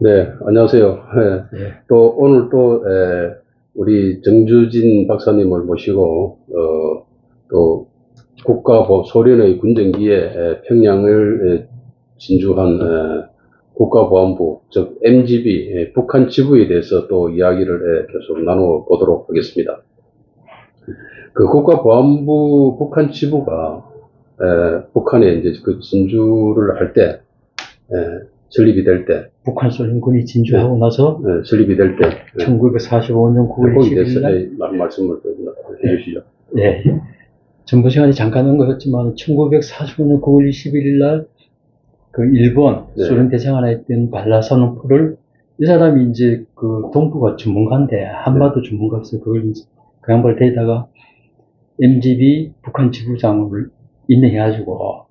네, 안녕하세요. 예, 또 오늘 또 우리 정주진 박사님을 모시고 또 소련의 군정기에 평양을 진주한 국가보안부 즉 MGB 북한 지부에 대해서 또 이야기를 계속 나눠 보도록 하겠습니다. 그 국가보안부 북한 지부가 북한에 이제 그 진주를 할 때 설립이 될 때, 북한 소련군이 진주하고 나서 설립이 될 때, 1945년 9월 거기에 대해서 20일 날, 말씀을 해주시죠. 예, 정부 시간에 잠깐 언급했지만 1945년 9월 21일 날 그 일본 네. 소련 대장하나 했던 발라사노프를 이 사람이 이제 그 동부가 전문가인데 한반도 전문가로서 그걸 이제 그 양반을 데리다가 MGB 북한 지부장을 임명해가지고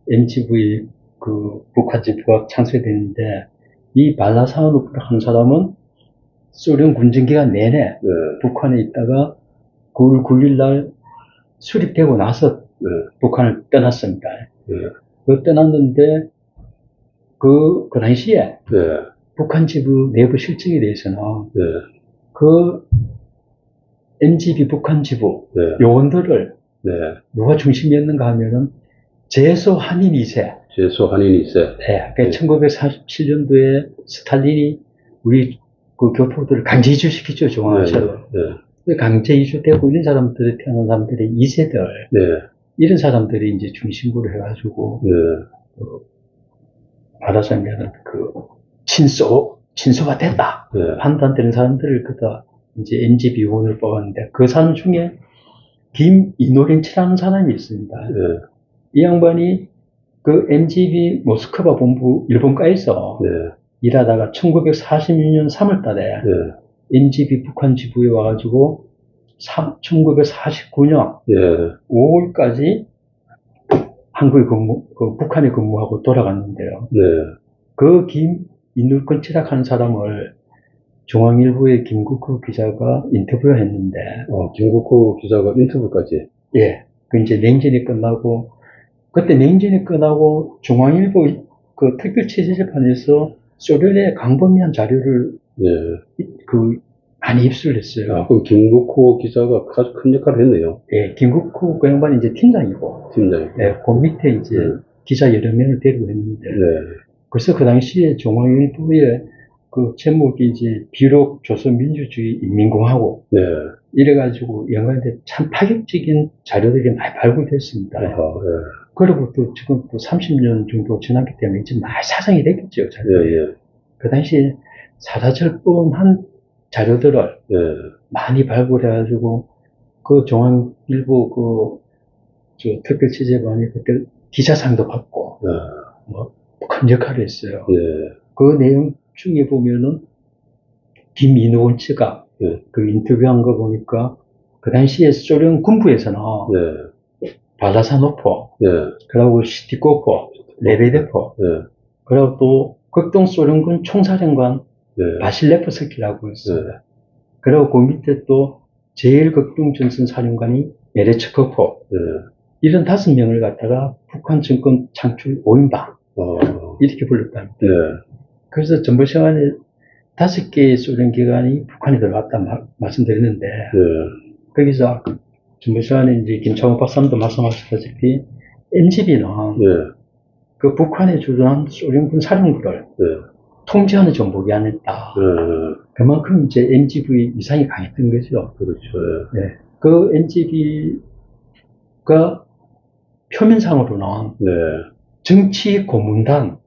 MGV 그 북한 지부가 창설됐는데 이 발라사노프를 한 사람은 소련 군정 기간 내내 북한에 있다가 9월 9일 날 수립되고 나서 북한을 떠났습니다. 그 떠났는데 그 당시에 북한 지부 내부 실정에 대해서는 그 MGB 북한 지부 요원들을 누가 중심이었는가 하면은 제소 한인 2세. 제소 한인 2세. 네. 그러니까 1947년도에 스탈린이 우리 그 교포들을 강제 이주시키죠, 중앙아시아로. 강제 이주되고 이런 사람들이 태어난 사람들이 2세들. 이런 사람들이 이제 중심으로 해가지고. 말하자면은 친소가 됐다. 판단되는 사람들을 그다 이제 MGB 요원을 뽑았는데 그 사람 중에 김이노렌치라는 사람이 있습니다. 이 양반이 그 MGB 모스크바 본부 일본가에서 일하다가 1946년 3월 달에 MGB 북한 지부에 와가지고 1949년 5월까지 한국에 북한에 근무하고 돌아갔는데요. 그 김인울건치락 하는 사람을 중앙일보의 김국호 기자가 인터뷰를 했는데. 김국호 기자가 인터뷰까지? 예. 그 이제 냉전이 끝나고, 그때 냉전이 끝나고 중앙일보 그 특별취재재판에서 소련의 광범위한 자료를 많이 입수를 했어요. 그럼 김국호 기자가 아주 큰 역할을 했네요. 예, 김국호 그 양반이 이제 팀장이고. 예, 그 밑에 이제 기자 여러 명을 데리고 했는데. 그래서 그 당시에 중앙일보에 그 제목이 이제 비록 조선민주주의 인민공화국. 이래가지고 연관돼 참 파격적인 자료들이 많이 발굴됐습니다. 그리고 또 지금 또 30년 정도 지났기 때문에 이제 많이 사정이 됐겠죠. 그 당시에 사사절 뻔한 자료들을 많이 발굴해가지고 그 중앙일보 특별 취재반이 그때 기자상도 받고 뭐 큰 역할을 했어요. 그 내용 중에 보면은 김인호원치가 그 인터뷰한 거 보니까 그 당시에 소련 군부에서는 발라사노프, 그리고 시티코프, 레베데프, 그리고 또 극동 소련군 총사령관 바실레프스키라고 있어요. 그리고 그 밑에 또 제일 극동 전선 사령관이 메레츠코프, 이런 5명을 갖다가 북한 정권 창출 5인방 이렇게 불렀답니다. 그래서 전부 시간에 5개의 소련 기관이 북한에 들어갔다 말씀드렸는데 거기서 전부 시간에 이제 김창호 박사님도 말씀하셨다시피 MGB는 그 북한에 주둔한 소련군 사령부를 통제하는 정복이 아니었다. 그만큼 이제 MGB 위상이 강했던 거죠. 그 MGB가 표면상으로는 정치 고문단.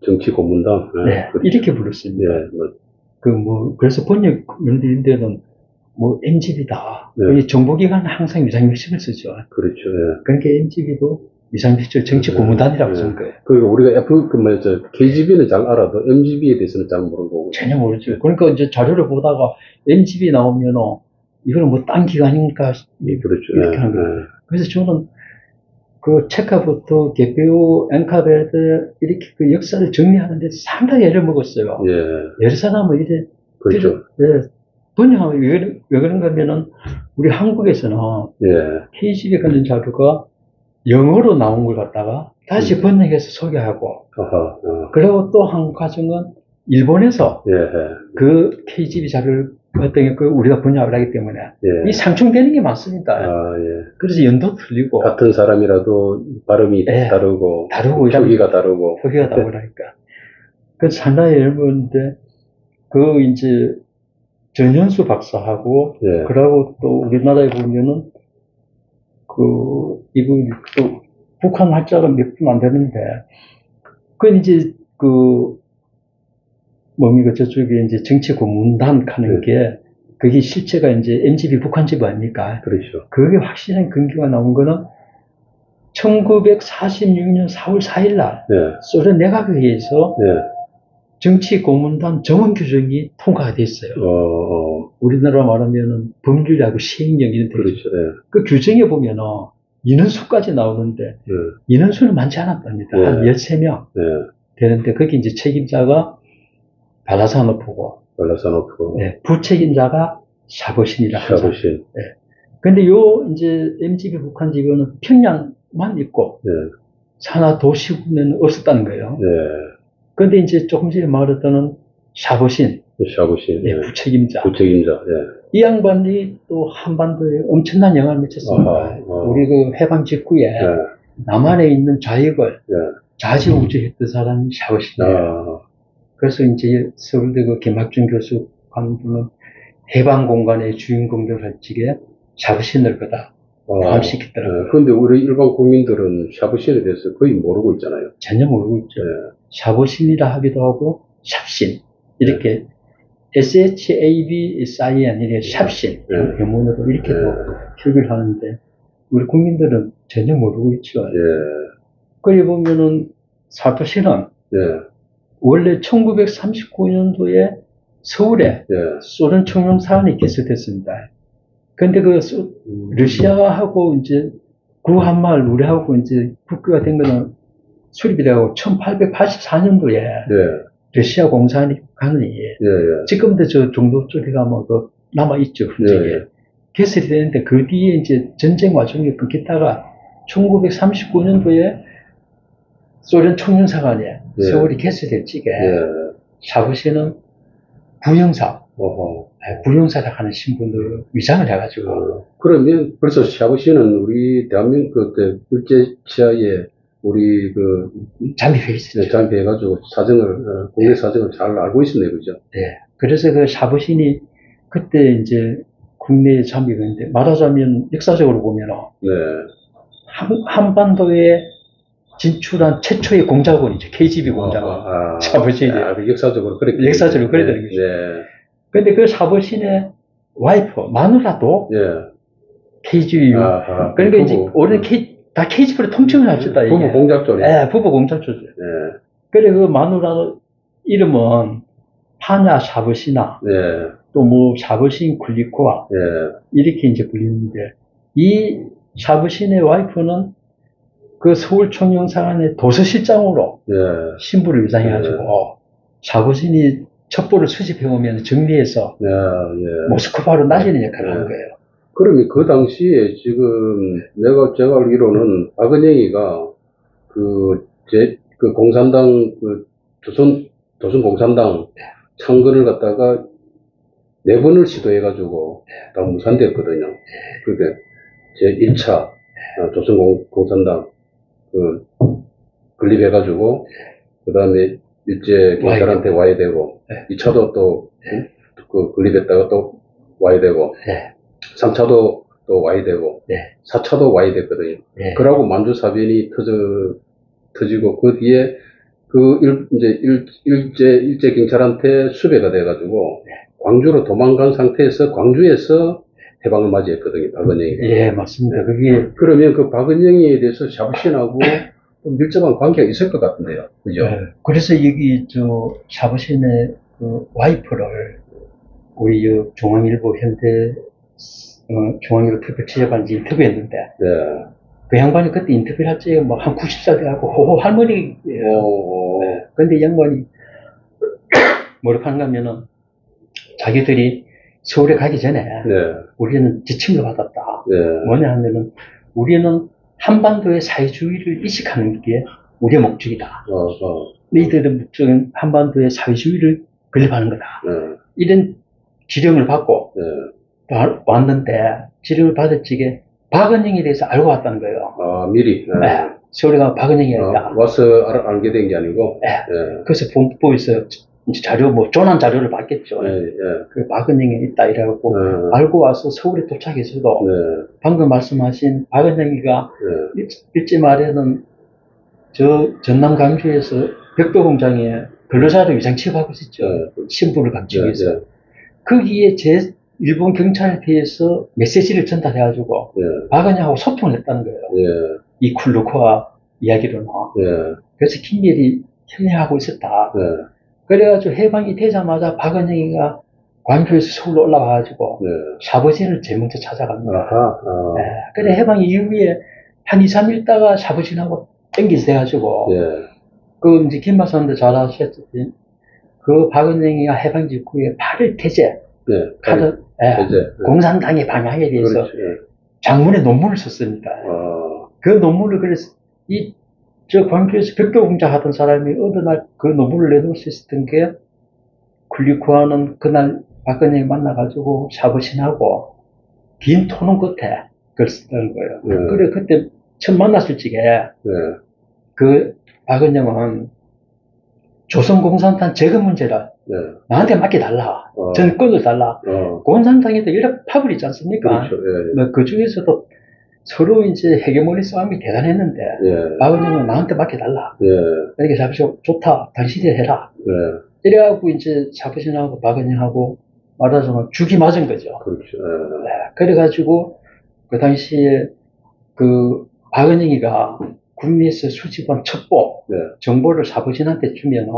이렇게 불렀습니다. 그래서 번역인들은 MGB다. 정보기관은 항상 위상명칭을 쓰죠. 그러니까 MGB도 위상명칭 정치 고문단이라고 쓴 거예요. 그러니까 우리가 KGB는 잘 알아도 MGB에 대해서는 잘 모르고. 전혀 모르죠. 그러니까 이제 자료를 보다가 MGB 나오면은 이거는 뭐 딴 기관인가. 이렇게 하는 거예요. 그래서 저는 그 체카부터 개표, 엔카베드 이렇게 그 역사를 정리하는데 상당히 애를 먹었어요. 여러 사람은 이래 번역하면 왜 그런가 하면은 우리 한국에서는 KGB에 관련 자료가 영어로 나온 걸 갖다가 다시 번역해서 소개하고 그리고 또 한 과정은 일본에서 예, 예. 그 KGB 자료를 어떤 그 우리가 번역을 하기 때문에 예. 이 상충되는 게 많습니다. 아, 예. 그래서 연도 틀리고 같은 사람이라도 발음이 예. 다르고, 다르고 표기가 다르고. 표기가 다르니까. 그래서 상당히 어려운데 그 이제 전현수 박사하고 예. 그러고 또 우리나라에 보면은 그 이분 또 북한 활자가 몇 분 안 되는데 그 이제 그 뭡니까 저쪽에 이제 정치 고문단 하는 게 그게 실체가 이제 MGB 북한지부 아닙니까? 그렇죠. 그게 확실한 근거가 나온 거는 1946년 4월 4일 날 예. 소련 내각회의에서 예. 정치 고문단 정원 규정이 통과가 됐어요. 우리나라 말하면은 법률하고 시행령 이런 데 그렇죠. 예. 그 규정에 보면은 인원수까지 나오는데 예. 인원수는 많지 않았답니다. 예. 한 13명 예. 되는데 거기 이제 책임자가 발라사노프고 발라사노프. 예, 부책임자가 샤보신이라 하죠. 샤보신. 예. 근데 요 이제 MGB 북한 지구는 평양만 있고 예. 산하 도시구는 없었다는 거예요. 예. 근데 이제 조금 전에 말했던 샤보신, 샤보신. 예, 예. 부책임자. 부책임자. 예. 이 양반이 또 한반도에 엄청난 영향을 미쳤습니다. 우리 그 해방 직후에 예. 남한에 있는 좌익을 예. 좌지우지했던 사람이 샤보신이에요. 그래서 이제 서울대 그 김학준 교수 간부는 해방 공간의 주인공들 할 적에 샤브신을 거다 포함시켰더라고요. 그런데 우리 일반 국민들은 샤브신에 대해서 거의 모르고 있잖아요. 전혀 모르고 있죠. 샤브신이라 하기도 하고 샵신 이렇게 SHABSI이 아니라 샵신 영문으로 이렇게도 표기를 하는데 우리 국민들은 전혀 모르고 있죠. 그래 보면은 사토시는 원래 1939년도에 서울에 소련 총영사관이 개설됐습니다. 근데 그 러시아하고 이제 구한말 우리하고 이제 국교가 된 거는 수립이 되고 1884년도에 러시아 공사관이 지금도 저 종로 쪽에 가면 그 남아있죠, 흔적이. 개설이 되는데 그 뒤에 이제 전쟁 와중에 끊겼다가 1939년도에 소련 총영사관에 서울이 개설될 적에 샤브신은 부영사, 부영사라 하는 신분으로 위장을 해가지고. 그러면 벌써 샤브신은 우리 대한민국 때 일제치하에 우리 그 잠입해 있었죠. 잠입해가지고 사정을 국내 사정을 잘 알고 있었네요, 그죠? 네. 그래서 그 샤브신이 그때 이제 국내에 잠입했는데 말하자면 역사적으로 보면은 한반도에 진출한 최초의 공작원이죠. KGB 공작원. 샤브신이. 역사적으로 그렇게. 역사적으로 그래야 되는 거죠. 근데 그 샤브신의 와이프, 마누라도 KGB. 그러니까 이제 올해 다 KGB로 통칭을 합시다. 부부 공작조죠. 부부 공작조죠. 그래 그 마누라 이름은 파냐 샤브시나 또 뭐 샤브신 굴리코와 이렇게 이제 불리는데 이 샤브신의 와이프는 그 서울 총영사관의 도서실장으로 신부를 위장해가지고 샤브신이 첩보를 수집해오면 정리해서 모스크바로 날리는 역할을 한 거예요. 그러면 그 당시에 지금 제가 알기로는 박은영이가 그 공산당 조선 공산당 창건을 갖다가 4번을 시도해가지고 다 무산되었거든요. 그게 제1차 조선 공산당 건립해가지고 그 다음에 일제 경찰한테 와야 되고 2차도 또 건립했다가 또 와야 되고 3차도 또 와야 되고 4차도 와야 됐거든요. 그러고 만주사변이 터지고 그 뒤에 일제 경찰한테 수배가 돼가지고 광주로 도망간 상태에서 광주에서 해방을 맞이했거든요, 박은영이. 맞습니다. 그러면 그 박은영이에 대해서 샤브신하고 좀 밀접한 관계가 있을 것 같은데요, 그죠? 그래서 여기 샤브신의 그 와이프를 우리 중앙일보 현대 중앙일보 특별 취재반지 인터뷰했는데 그 양반이 그때 인터뷰를 할 적에 뭐 한 90살 돼갖고 호호 할머니예요. 근데 이 양반이 뭐라고 하는가 하면은 자기들이 서울에 가기 전에 우리는 지침을 받았다. 뭐냐 하면은 우리는 한반도의 사회주의를 이식하는 게 우리의 목적이다. 너희들은 지금 한반도의 사회주의를 건립하는 거다. 이런 지령을 받고 왔는데, 지령을 받을 적에 박은영에 대해서 알고 왔다는 거예요. 아, 미리? 네. 서울에 박은영이가 있다. 와서 알게 된 게 아니고? 그래서 본부에서 자료, 조난 자료를 받겠죠. 그 박은영이 있다, 이래갖고, 알고 와서 서울에 도착해서도, 방금 말씀하신 박은영이가 일제 말에는 전남 광주에서 벽도 공장에 근로자로 위장 취업하고 있었죠. 신분을 감추기 위해서. 거기에 일본 경찰에 대해서 메시지를 전달해가지고, 박은영하고 소통을 했다는 거예요. 이 쿨루코와 이야기로는. 그래서 김일이 협력하고 있었다. 그래가지고 해방이 되자마자 박은영이가 광주에서 서울로 올라와가지고 샤버진을 제일 먼저 찾아갑니다. 그래 해방 이후에 한 2, 3일 있다가 샤버진하고 땡기서 돼가지고 그 이제 김마선도 잘 아셨듯이 그 박은영이가 해방 직후에 8일 태제 공산당의 방향에 대해서 장문의 논문을 썼습니다. 그 논문을 그래서 저 광주에서 벽도 공장 하던 사람이 어느 날 그 논문을 내놓을 수 있었던 게 굴리쿠아는 그날 박근혜를 만나가지고 샤버신하고 긴 토론 끝에 그걸 썼다는 거예요. 그래 그때 처음 만났을 적에 그 박은영은 조선공산당 재건 문제라 나한테 맡겨달라. 전권을 달라. 공산당에도 여러 파벌이 있지 않습니까? 그렇죠. 그 중에서도 서로 이제 헤게모니 싸움이 대단했는데, 박은영은 나한테 맡겨달라. 이렇게 잡으시고, 좋다. 당신이 해라. 이래갖고 이제 잡으신하고 박은영하고 말하자면 죽이 맞은 거죠. 그렇죠. 그래가지고, 그 당시에 그 박은영이가 국내에서 수집한 첩보, 정보를 사부신한테 주면,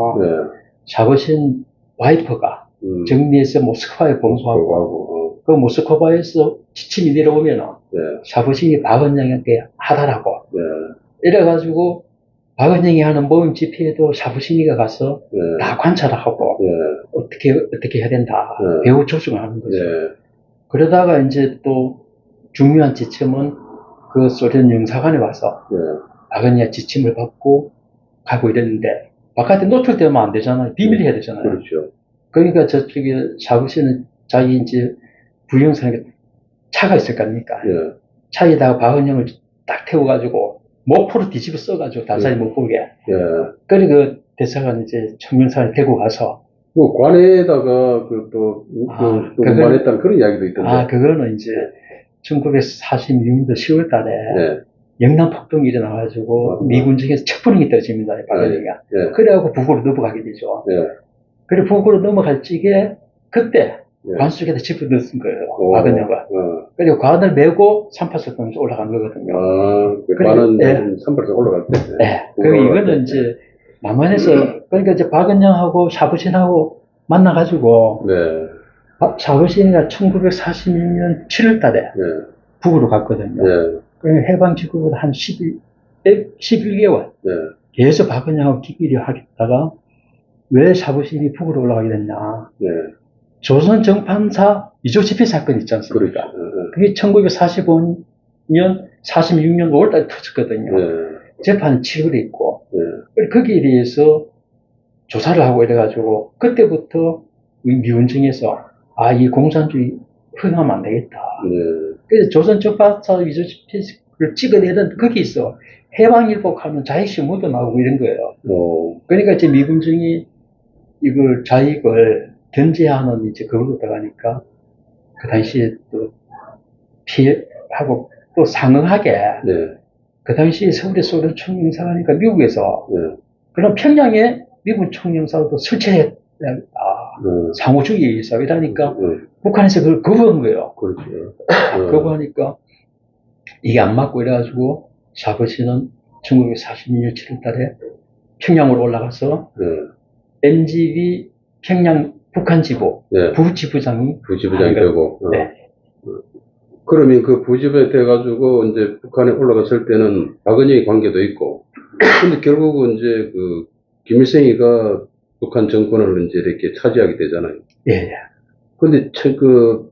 사부신 와이프가 정리해서 모스크바에 봉소하고, 그 모스크바에서 지침이 내려오면 사부신이 박은영한테 하달하고 이래가지고 박은영이 하는 모임 집회에도 사부신이가 가서 다 관찰하고 어떻게 해야 된다 배후 조정을 하는 거죠. 그러다가 이제 또 중요한 지침은 그 소련 영사관에 와서 박은영의 지침을 받고 가고 이랬는데 바깥에 노출되면 안 되잖아요. 비밀이 해야 되잖아요. 그렇죠. 그러니까 저쪽에 사부신은 자기 이제 부영상에 차가 있을 거 아닙니까? 차에다가 박은영을 딱 태워가지고, 목포로 뒤집어 써가지고, 다살이 못 보게. 그래, 그 대사관 이제 청명산에 데리고 가서. 그 관에다가 운반했다는 그런 이야기도 있던데. 그거는 이제 1946년도 10월 달에 영남 폭동이 일어나가지고, 미군 중에서 첫 분이 떨어집니다, 박은영이가. 그래갖고 북으로 넘어가게 되죠. 그래, 북으로 넘어갈 적에, 그때, 관 속에다 집어넣은 거예요, 박은영과. 그리고 관을 메고 38석 동에서 올라간 거거든요. 관은 38석 올라갈 때? 그리고 이거는 이제, 남한에서, 그러니까 이제 박은영하고 샤부신하고 만나가지고, 샤부신이가 1946년 7월 달에 북으로 갔거든요. 그러니까 해방 직후부터 한 11개월. 계속 박은영하고 기기를 하겠다가, 왜 샤부신이 북으로 올라가게 됐냐. 조선 정판사 이조 집회 사건 있지 않습니까? 그게 1945년, 46년 5월달에 터졌거든요. 재판은 7월에 있고, 거기에 대해서 조사를 하고 이래가지고, 그때부터 미군정에서, 이 공산주의 흥하면 안 되겠다. 그래서 조선 정판사 이조 집회를 찍어내는 거기서 해방일복하는 자익시 묻어나오고 이런 거예요. 그러니까 이제 미군정이 이걸 자익을 견제하는 이제 그걸로 들어가니까 그 당시에 또 피해하고 또 상응하게 그 당시에 서울에 소련 총영사관이니까 미국에서 그럼 평양에 미군 총영사도 설치했다. 상호주의에 의해서 이러니까 북한에서 그걸 거부한 거예요. 거부하니까 이게 안 맞고 이래가지고 샤버시는 1942년 7월 달에 평양으로 올라가서 MGB 평양 북한 지부, 부지부장이 되고. 그러면 그 부지부에 돼가지고, 이제 북한에 올라갔을 때는 박은영의 관계도 있고, 근데 결국은 이제 그, 김일성이가 북한 정권을 이제 이렇게 차지하게 되잖아요. 근데 최초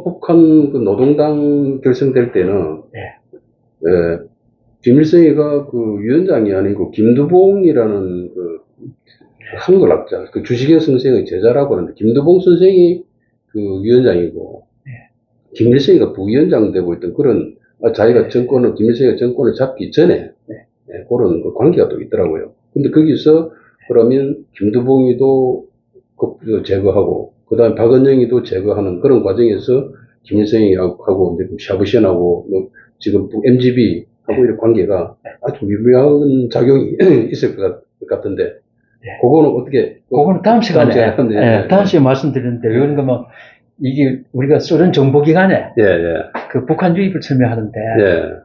북한 그 노동당 결성될 때는, 김일성이가 그 위원장이 아니고 김두봉이라는 그 한글학자, 그 주식의 선생의 제자라고 하는데 김두봉 선생이 그 위원장이고 김일성이가 부위원장 되고 있던 그런 자기가 정권을 김일성이가 정권을 잡기 전에 그런 그 관계가 또 있더라고요. 근데 거기서 그러면 김두봉이도 제거하고 그다음에 박은영이도 제거하는 그런 과정에서 김일성이하고 이제 샤브시안하고 지금 MGB 하고 이런 관계가 아주 미묘한 작용이 있을 것 같은데 그거는 어떻게? 그거는 다음 시간에 다음 시간에 말씀드리는데 왜 그런가 이게 우리가 소련 정보기관에 그 북한 유입을 설명하는데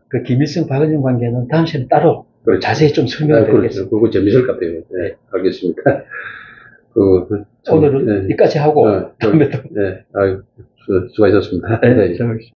그 김일성 박은영 관계는 다음 시간에 따로 그렇죠. 자세히 좀 설명을 드리겠습니다. 그거 재밌을 것 같아요. 네, 알겠습니다. 오늘은 여기까지 하고 다음에 또 수고하셨습니다. 네.